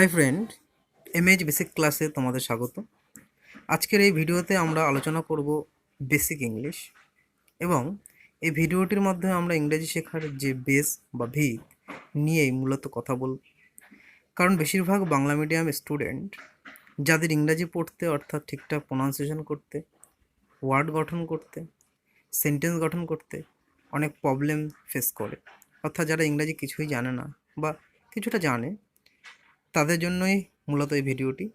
Hi friend, m.h.basic ক্লাসে তোমাদের স্বাগত। আজকের এই ভিডিওতে আমরা আলোচনা করব বেসিক ইংলিশ, এবং এই ভিডিওটির মাধ্যমে আমরা ইংরেজি শেখার যে বেস বা ভিত নিয়েই মূলত কথা বলব। কারণ বেশিরভাগ বাংলা মিডিয়াম স্টুডেন্ট যাদের ইংরাজি পড়তে অর্থাৎ ঠিকঠাক প্রোনাউন্সিয়েশন করতে, ওয়ার্ড গঠন করতে, সেন্টেন্স গঠন করতে অনেক প্রবলেম ফেস করে, অর্থাৎ যারা ইংরাজি কিছুই জানে না বা কিছুটা জানে, তাদের জন্যই মূলত এই ভিডিওটি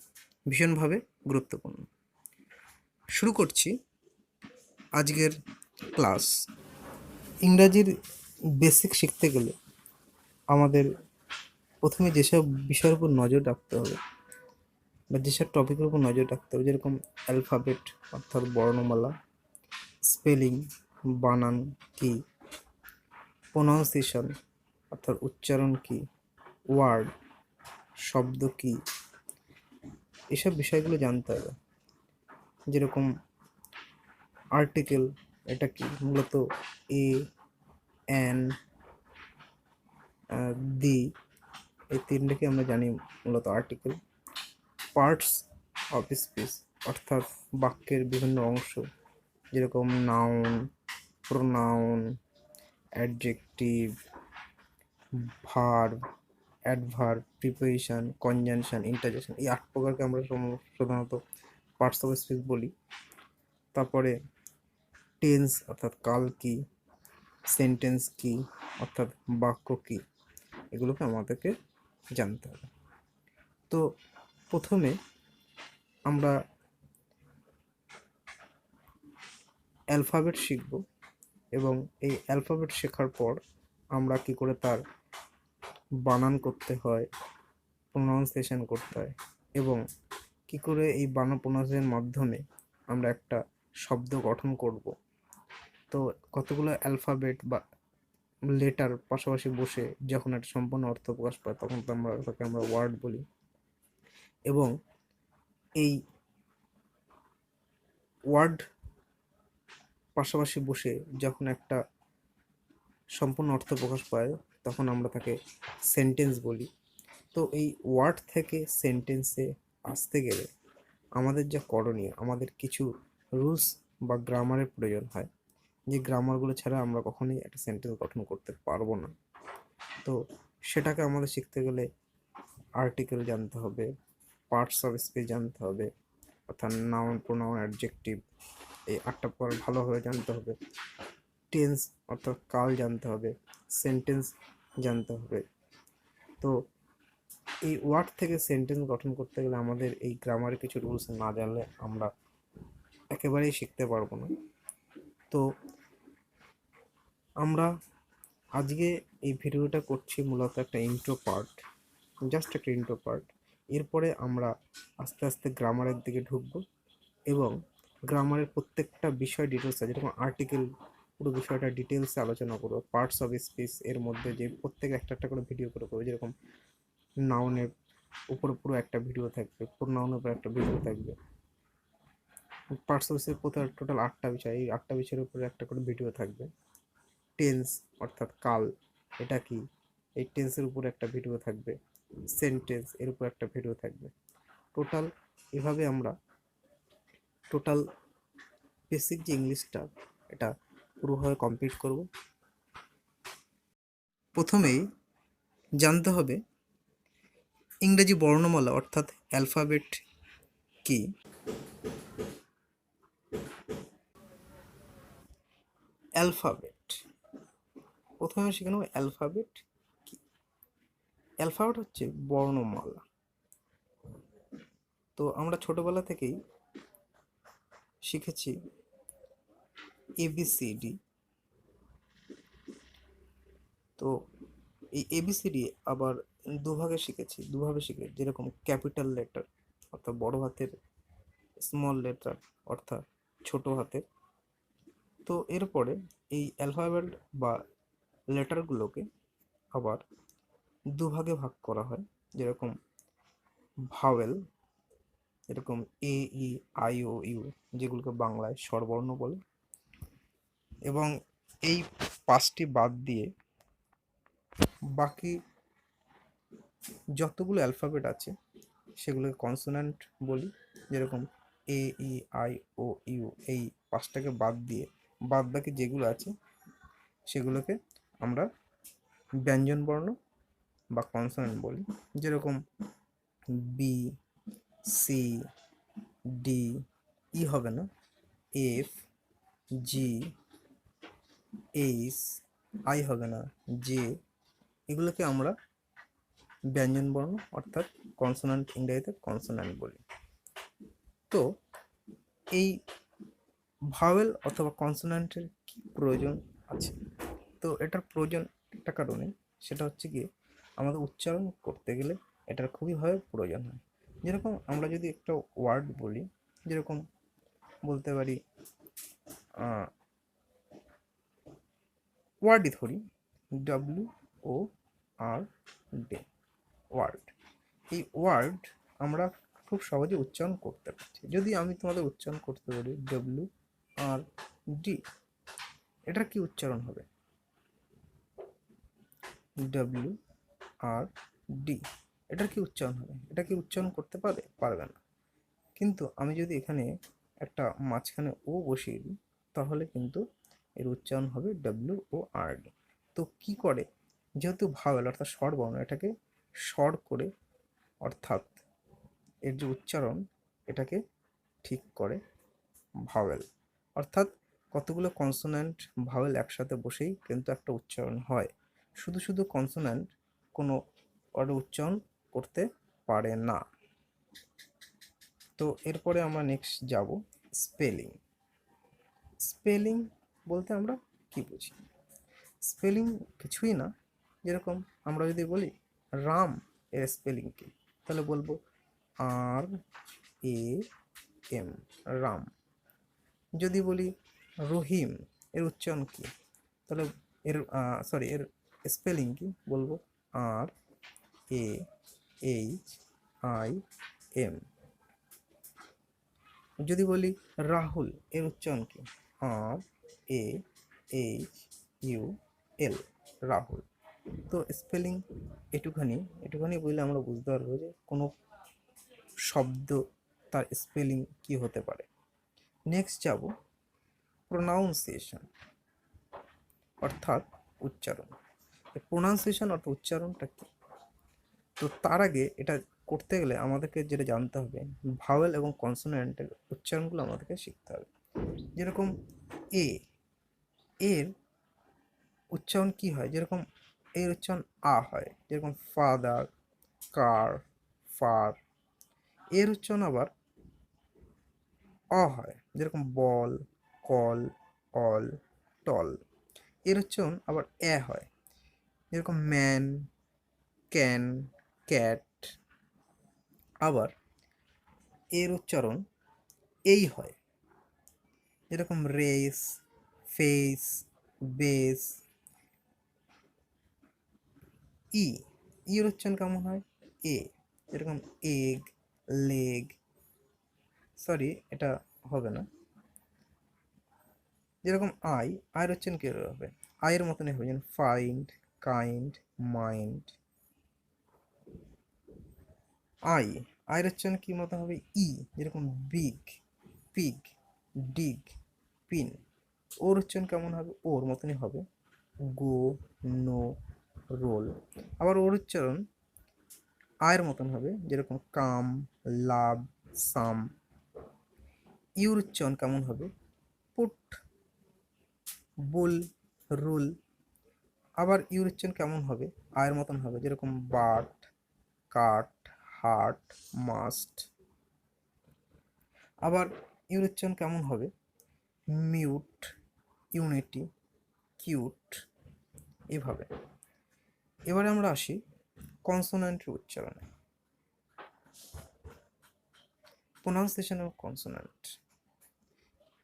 ভীষণভাবে গুরুত্বপূর্ণ। শুরু করছি আজকের ক্লাস। ইংরাজির বেসিক শিখতে গেলে আমাদের প্রথমে যেসব বিষয়ের উপর নজর রাখতে হবে বা যেসব টপিকের উপর নজর রাখতে হবে, যেরকম অ্যালফাবেট অর্থাৎ বর্ণমালা, স্পেলিং বানান কি, প্রোনাউন্সিয়েশন অর্থাৎ উচ্চারণ কি, ওয়ার্ড শব্দ কি, এসব বিষয়গুলো জানতে হবে। যেরকম আর্টিকেল, এটা কি মূলত এ, অ্যান, দি, এই তিনটাকে আমরা জানি মূলত আর্টিকেল। পার্টস অফ স্পিচ অর্থাৎ বাক্যের বিভিন্ন অংশ, যেরকম noun, pronoun, adjective, verb, adverb, preposition, conjunction, interjection, এই 8 প্রকারকে আমরা সাধারণত পার্টস অফ স্পিচ বলি। তারপরে টেন্স অর্থাৎ কাল কি, সেন্টেন্স কি অর্থাৎ বাক্য কি, এগুলোকে আমাদেরকে জানতে হবে। তো প্রথমে আমরা অ্যালফাবেট শিখব, এবং এই অ্যালফাবেট শেখার পর আমরা কি করে তার বানান করতে হয়, প্রোনাউন্সিয়েশন করতে হয়, এবং কি করে এই বানান প্রোনাউন্সিয়েশনের মাধ্যমে আমরা একটা শব্দ গঠন করব। তো কতগুলো অ্যালফাবেট বা লেটার পাশাপাশি বসে যখন একটা সম্পূর্ণ অর্থ প্রকাশ পায় তখন তো তাকে আমরা ওয়ার্ড বলি। এবং এই ওয়ার্ড পাশাপাশি বসে যখন একটা সম্পূর্ণ অর্থ প্রকাশ পায় তখন আমরা তাকে সেন্টেন্স বলি। তো এই ওয়ার্ড থেকে সেন্টেন্সে আসতে গেলে আমাদের যা করণীয়, আমাদের কিছু রুলস বা গ্রামারের প্রয়োজন হয়, যে গ্রামারগুলো ছাড়া আমরা কখনোই একটা সেন্টেন্স গঠন করতে পারবো না। তো সেটাকে আমাদের শিখতে গেলে আর্টিকেল জানতে হবে, পার্টস অফ স্পিচ জানতে হবে, অর্থাৎ নাউন, প্রোনাউন, অ্যাডজেক্টিভ, এই 8টা প্রকার ভালোভাবে জানতে হবে। টেন্স অর্থাৎ কাল জানতে হবে, সেন্টেন্স জানতে হবে। তো এই ওয়ার্ড থেকে সেন্টেন্স গঠন করতে গেলে আমাদের এই গ্রামারের কিছু রুলস না জানলে আমরা একেবারেই শিখতে পারবো না। তো আমরা আজকে এই ভিডিওটা করছি মূলত একটা ইন্ট্রো পার্ট, জাস্ট একটা ইন্ট্রো পার্ট। এরপরে আমরা আস্তে আস্তে গ্রামারের দিকে ঢুকবো, এবং গ্রামারের প্রত্যেকটা বিষয় ডিটেলস আছে, যেরকম আর্টিকেল পুরো বিষয়টা ডিটেলসে আলোচনা করবো। পার্টস অফ স্পিচ এর মধ্যে যে প্রত্যেক একটা করে ভিডিও করে করবো, যেরকম নাউনের উপর পুরো একটা ভিডিও থাকবে, প্রোনাউনের উপর একটা ভিডিও থাকবে। পার্টস অফ স্পিচ টোটাল 8টা বিষয়, এই 8টা বিষয়ের উপরে একটা করে ভিডিও থাকবে। টেন্স অর্থাৎ কাল, এটা কি, এই টেন্সের উপর একটা ভিডিও থাকবে। সেন্টেন্স এর উপর একটা ভিডিও থাকবে। টোটাল এভাবে আমরা টোটাল বেসিক যে ইংলিশটা এটা পুরোভাবে কমপ্লিট করব। প্রথমেই জানতে হবে ইংরেজি বর্ণমালা অর্থাৎ অ্যালফাবেট কি। অ্যালফাবেট, প্রথমে শিখে নেব অ্যালফাবেট কি। অ্যালফাবেট হচ্ছে বর্ণমালা। তো আমরা ছোটবেলা থেকেই শিখেছি এবিসিডি। তো এই এবিসিডি আবার দুভাবে শিখেছি, যেরকম ক্যাপিটাল লেটার অর্থাৎ বড় হাতের, স্মল লেটার অর্থাৎ ছোট হাতের। তো এরপরে এই অ্যালফাবেট বা লেটারগুলোকে আবার দুভাগে ভাগ করা হয়, যেরকম ভাওয়েল, এরকম এ, ই, আই, ও, ইউ, যেগুলোকে বাংলায় স্বরবর্ণ বলে, এবং এই 5টি বাদ দিয়ে বাকি যতগুলো অ্যালফাবেট আছে সেগুলোকে কনসোন্যান্ট বলি। যেরকম এ, ই, আই, ও, ইউ, এই পাঁচটাকে বাদ দিয়ে বাদ বাকি যেগুলো আছে সেগুলোকে আমরা ব্যঞ্জন বর্ণ বা কনসোন্যান্ট বলি। যেরকম বি, সি, ডি, ই হবে না, এফ, জি, এইচ, আই হবে না, জে, এগুলোকে আমরা ব্যঞ্জন বর্ণ অর্থাৎ কনসোন্যান্ট, ইংরেজিতে কনসোন্যান্ট বলি। তো এই ভাওয়েল অথবা কনসোন্যান্টের কি প্রয়োজন আছে? তো এটার প্রয়োজন একটা কারণে, সেটা হচ্ছে গিয়ে আমাদের উচ্চারণ করতে গেলে এটার খুবইভাবে প্রয়োজন হয়। যেরকম আমরা যদি একটা ওয়ার্ড বলি, যেরকম বলতে পারি ওয়ার্ডই ধরি, WORD, ওয়ার্ড। এই ওয়ার্ড আমরা খুব সহজে উচ্চারণ করতে পারছি। যদি আমি তোমাদের উচ্চারণ করতে বলি WRD, এটার কি উচ্চারণ হবে? WRD, এটার কি উচ্চারণ হবে? এটা কি উচ্চারণ করতে পারবে না। কিন্তু আমি যদি এখানে একটা মাঝখানে ও বসিয়ে দিই, তাহলে কিন্তু এর উচ্চারণ হবে WORD। তো কি করে, যেহেতু ভাওয়েল অর্থাৎ স্বর বর্ণ, এটাকে স্বর করে অর্থাৎ এর যে উচ্চারণ এটাকে ঠিক করে ভাওয়েল। অর্থাৎ কতগুলো কনসোন্যান্ট ভাওয়েল একসাথে বসেই কিন্তু একটা উচ্চারণ হয়। শুধু শুধু কনসোন্যান্ট কোনো ওয়ার্ডে উচ্চারণ করতে পারে না। তো এরপরে আমরা নেক্সট যাব স্পেলিং। স্পেলিং বলতে আমরা কি বুঝি? স্পেলিং কিছুই না, যেরকম আমরা যদি বলি রাম, এর স্পেলিং কি? তাহলে বলবো RAM, রাম। যদি বলি রহিম, এর উচ্চারণ কি? তাহলে এর স্পেলিং কি? বলবো RAHIM। যদি বলি রাহুল, এর উচ্চারণ কি? RAHUL, রাহুল। তো স্পেলিং এটুখানি বললে আমরা বুঝতে পারবো যে কোনো শব্দ তার স্পেলিং কি হতে পারে। নেক্সট যাব প্রোনাউন্সিয়েশন অর্থাৎ উচ্চারণ। প্রোনাউন্সিয়েশন অর্থাৎ উচ্চারণটা কি? তো তার আগে এটা করতে গেলে আমাদেরকে যেটা জানতে হবে, ভাওয়েল এবং কনসোন্যান্টের উচ্চারণগুলো আমাদেরকে শিখতে হবে। যেরকম এর উচ্চারণ কি হয়? যেরকম এর উচ্চারণ হয়, যেরকম ফাদার, কার, ফার। এর উচ্চারণ আবার হয়, যেরকম বল, কল, অল, টল। এর উচ্চারণ আবার হয়, যেরকম ম্যান, ক্যান, ক্যাট। আবার এর উচ্চারণ হয়, যেরকম রেস, ফেস, বেস। এর উচ্চারণ কেমন হয়? যেরকম এগ, লেগ। এটা হবে না। যেরকম আয়ের উচ্চারণ কি হবে? আয়ের মতনই হবে, যেমন ফাইন্ড, কাইন্ড, মাইন্ড। আয়ের উচ্চারণ কি মতো হবে? যেরকম বিগ, পিগ, ডিগ, পিন। ওর উচ্চারণ কেমন হবে? ওর মতনই হবে, গো, নো, রোল। আবার ওর উচ্চারণ আয়ের মতন হবে, যেরকম কাম, লাভ, সাম। ইউর উচ্চারণ কেমন হবে? পুট, বুল, রুল। আবার ইউর উচ্চারণ কেমন হবে? আয়ের মতন হবে, যেরকম বাট, কাট, হার্ট, মাস্ট। আবার ইউর উচ্চারণ কেমন হবে? মিউট, ইউনিটি, কিউট, এভাবে। এবারে আমরা আসি কনসোন্যান্টের উচ্চারণে। প্রোনাউন্সিয়েশন অফ কনসোন্যান্ট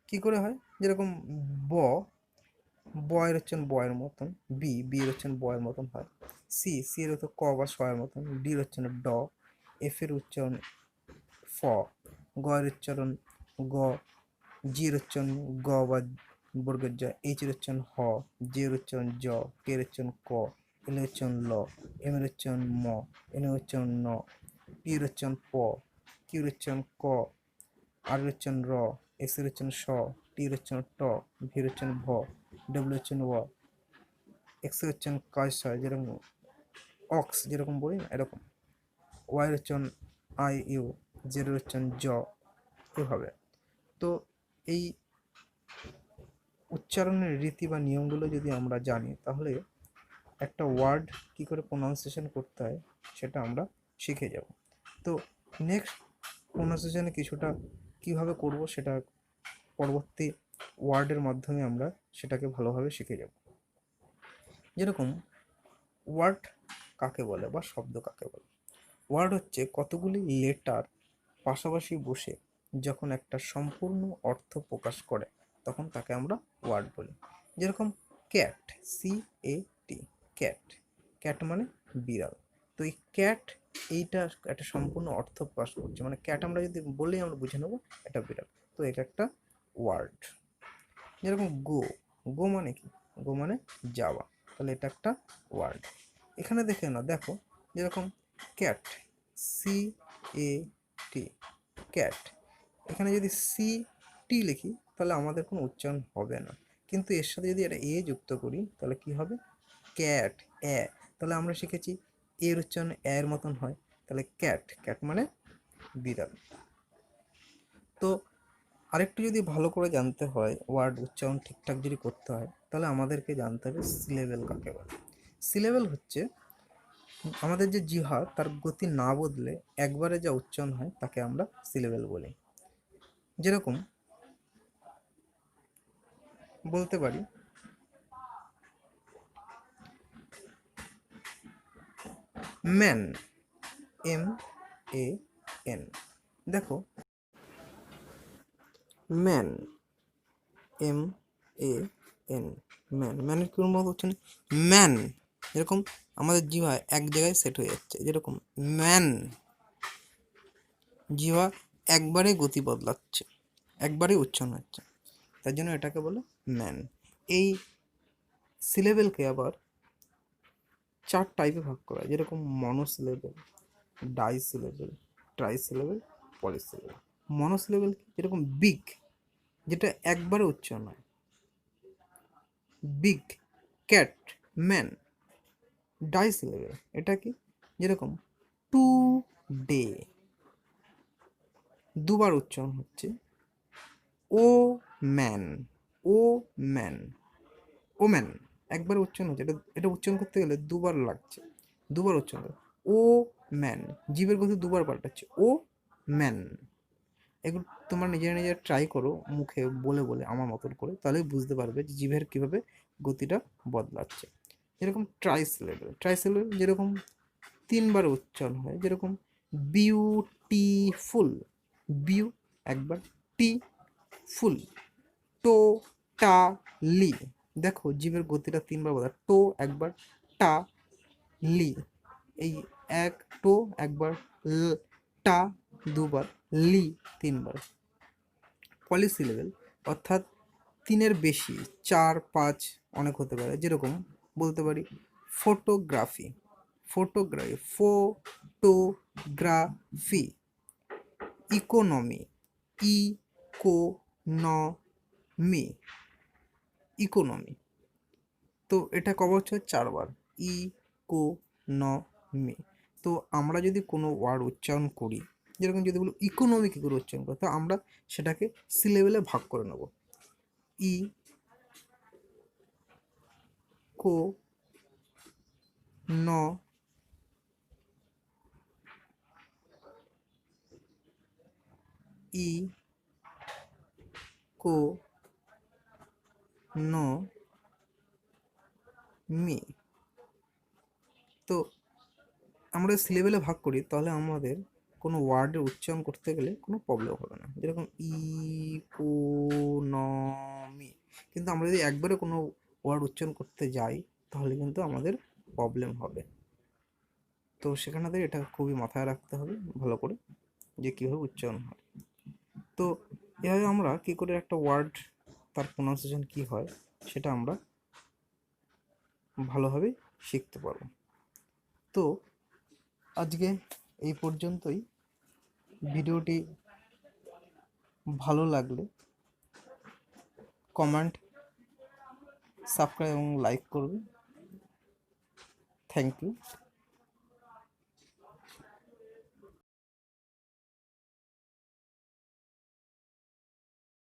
কি করে হয়? যেরকম বয়ের উচ্চারণ বয়ের মতন, বি এর উচ্চারণ বয়ের মতন হয়, সি এর হতো ক বা শয়ের মতন, ডির উচ্চারণ ড, এফ এর উচ্চারণ ফ, গ এর উচ্চারণ গ, জি এর উচ্চারণ গ বা বর্গের জ, এইচ এর উচ্চারণ হ, জে এর উচ্চারণ জ, কে এর উচ্চারণ ক, এল এর উচ্চারণ ল, এম এর উচ্চারণ ম, এন এর উচ্চারণ ন, পি এর উচ্চারণ প, কিউ এর উচ্চারণ ক, আর এর উচ্চারণ র, এস এর উচ্চারণ স, টি এর উচ্চারণ ট, ভি এর উচ্চারণ ভ, ডব্লিউ এর উচ্চারণ ও, এক্স এর উচ্চারণ কাশ হয় যেরকম অক্স যেরকম বলি না এরকম, ওয়াই এর উচ্চারণ আই ইউ, জেড এর উচ্চারণ জ, এভাবে। তো এই উচ্চারণের রীতি বা নিয়মগুলো যদি আমরা জানি তাহলে একটা ওয়ার্ড কী করে প্রোনাউন্সিয়েশন করতে হয় সেটা আমরা শিখে যাব। তো নেক্সট প্রোনাউন্সিয়েশনে কিছুটা কীভাবে করব সেটা পরবর্তী ওয়ার্ডের মাধ্যমে আমরা সেটাকে ভালোভাবে শিখে যাব। যেরকম ওয়ার্ড কাকে বলে বা শব্দ কাকে বলে? ওয়ার্ড হচ্ছে কতগুলি লেটার পাশাপাশি বসে যখন একটা সম্পূর্ণ অর্থ প্রকাশ করে তখন তাকে আমরা ওয়ার্ড বলি। যেরকম ক্যাট, CAT, ক্যাট, ক্যাট মানে বিড়াল। তো এই ক্যাট এইটা একটা সম্পূর্ণ অর্থ প্রকাশ করছে, মানে ক্যাট আমরা যদি বলেই আমরা বুঝে নেবো এটা বিড়াল, তো এটা একটা ওয়ার্ড। যেরকম গো, গো মানে কি? গো মানে যাওয়া, তাহলে এটা একটা ওয়ার্ড। এখানে দেখে না, দেখো যেরকম ক্যাট, CAT, ক্যাট, এখানে যদি CT লিখি তাহলে আমাদের কোনো উচ্চারণ হবে না, কিন্তু এর সাথে যদি এটা এ যুক্ত করি তাহলে কি হবে? ক্যাট, এ, তাহলে আমরা শিখেছি এর উচ্চারণ এর মতন হয়, তাহলে ক্যাট, ক্যাট মানে বিড়াল। তো আরেকটু যদি ভালো করে জানতে হয়, ওয়ার্ড উচ্চারণ ঠিকঠাক যদি করতে হয় তাহলে আমাদেরকে জানতে হবে সিলেবেল কাকে বলে। সিলেবেল হচ্ছে আমাদের যে জিহ্বা তার গতি না বদলে একবারে যা উচ্চারণ হয় তাকে আমরা সিলেবেল বলি। যেরকম বলতে পারি ম্যান, MAN, দেখো ম্যান, MAN, ম্যান, ম্যানের কোন মতো হচ্ছে না ম্যান, এরকম আমাদের জিহ্বা এক জায়গায় সেট হয়ে যাচ্ছে। যেরকম ম্যান, জিহ্বা একবারে গতি বদলাচ্ছে, একবারে উচ্চারণ হচ্ছে, তার জন্য এটাকে বলে ম্যান। এই সিলেবেলকে আবার 4 টাইপে ভাগ করা হয়, যেরকম মনোসিলেবেল, ডাইসিলেবেল, ট্রাইসিলেবেল, পলিসিলেবেল। মনোসিলেবেল যেরকম বিগ, যেটা একবারে উচ্চারণ হয়, বিগ, ক্যাট, ম্যান। ডাইসিলেবেল এটা কি? যেরকম টু ডে, দুবার উচ্চারণ হচ্ছে, ও ম্যান, ও ম্যান, ও ম্যান একবার উচ্চারণ হচ্ছে, এটা এটা উচ্চারণ করতে গেলে দুবার লাগছে, দুবার উচ্চারণ, ও ম্যান, জীবের গতি দুবার পাল্টাচ্ছে, ও ম্যান। এগুলো তোমরা নিজেরা নিজেরা ট্রাই করো মুখে বলে বলে আমার মতন করে, তাহলে বুঝতে পারবে যে জিভের কীভাবে গতিটা বদলাচ্ছে। যেরকম ট্রাইসিলেবেল, ট্রাইসিলেবেল যেরকম 3বার উচ্চারণ হয়, যেরকম বিউটিফুল, বিউ একবার, টি ফুল, টো টা লি, দেখো জীবের গতিটা 3বার বদলায়, টো একবার, টা লি, এই এক, টো একবার, টা দুবার, লি 3বার। পলিসিলেবেল অর্থাৎ 3-এর বেশি, 4, 5 অনেক হতে পারে। যেরকম বলতে পারি photography, photography, photography. Economy, economy, economy. তো এটা কবার হচ্ছে? 4বার, ইকোনমি। তো আমরা যদি কোনো ওয়ার্ড উচ্চারণ করি, যেরকম যদি বলি ইকোনমি কী করে উচ্চারণ করি, তো আমরা সেটাকে সিলেবেলে ভাগ করে নেব। ই কো ন ই কো ন মি। তো আমরা সিলেবেলে ভাগ করি তাহলে আমাদের কোনো ওয়ার্ডের উচ্চারণ করতে গেলে কোনো প্রবলেম হবে না। যেরকম ইকোনমি, কিন্তু আমরা যদি একবারে কোনো ওয়ার্ড উচ্চারণ করতে যাই তাহলে কিন্তু আমাদের প্রবলেম হবে। তো সেখানে এটা খুবই মাথায় রাখতে হবে ভালো করে যে কীভাবে উচ্চারণ হয়। তো এভাবে আমরা কী করে একটা ওয়ার্ড তার প্রোনাউন্সিয়েশন কী হয় সেটা আমরা ভালোভাবে শিখতে পারো। তো আজকে এই পর্যন্তই। ভিডিওটি ভালো লাগলে কমেন্ট, সাবস্ক্রাইব এবং লাইক করবে। Thank you.